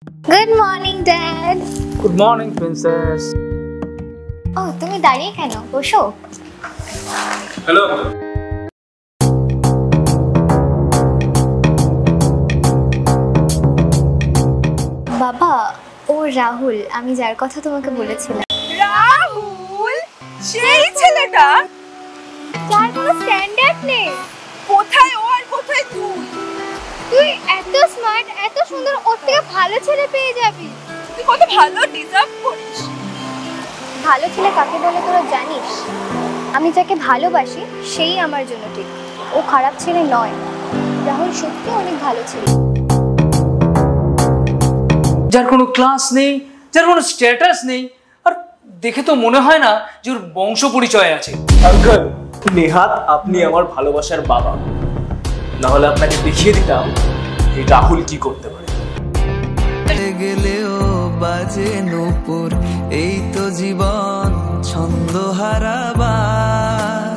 Good morning, Dad. Good morning, princess. Oh, তুমি দাঁড়িয়ে কেন? বসো। Hello. বাবা, ও রাহুল, আমি যার কথা তোমাকে বলেছিলাম। রাহুল? সেই ছেলেটা? যার কোনো স্ট্যান্ডার্ড নেই। কোথায় ও আর কোথায় তুই? তুই এত স্মার্ট, এত সুন্দর, ওর থেকে ভালো ছেলে পেয়ে যাবি। তুই কত ভালো ডিজার্ভ করিস। ভালো ছেলে কাকে বলে তোরা জানিস? আমি যাকে ভালোবাসি সেই আমার জন্য ঠিক। ও খারাপ ছেলে নয়। রাহুল সত্যি অনেক ভালো ছেলে। যার কোনো ক্লাস নেই, যার কোনো স্ট্যাটাস নেই, আর দেখে তো মনে হয় না যে ওর বংশ পরিচয় আছে। আঙ্কেল, নেহাত আপনি আমার ভালোবাসার বাবা, না হলে আপনাকে দেখিয়ে দিতাম এই রাহুল কি করতে পারে। গেলেও বাজে নূপুর, এই তো জীবন ছন্দ হারাবার।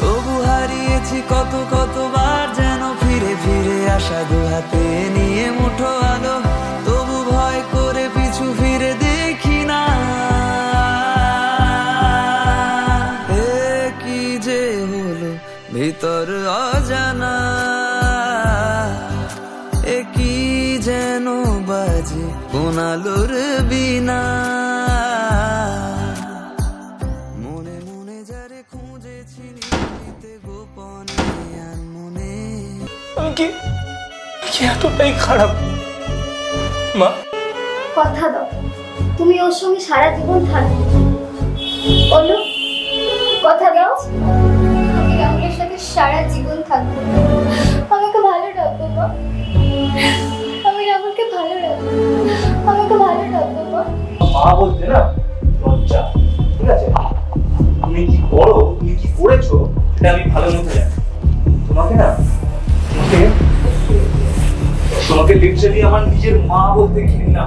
তবু হারিয়েছি কত কতবার, যেন ফিরে ফিরে আসা দু হাতে নিয়ে মুঠো আলো। তবু ভয় করে পিছু ফিরে দেখি না। কি যে হলো ভিতর অজানা, কি যেন বাজে কোন আলোর বিনা। মনে মনে যারে খুঁজেছি নিতে গোপনে আর মনে। আমি কি এতটাই খারাপ মা? কথা দাও, তুমি ওর সঙ্গে সারা জীবন থাকবে। বলো, কথা দাও। আমি রাহুলের সাথে সারা জীবন থাকবো। আমাকে ভালো রাখবো মা। আমি রাহুলকে ভালো রাখবো। আমাকে ভালো রাখবো মা। মা বলতে না লজ্জা, ঠিক আছে? তুমি কি করো, তুমি কি করেছো সেটা আমি ভালো মতো জানি। তোমাকে না, তোমাকে লিটারালি আমার নিজের মা বলতে ঘেন্না।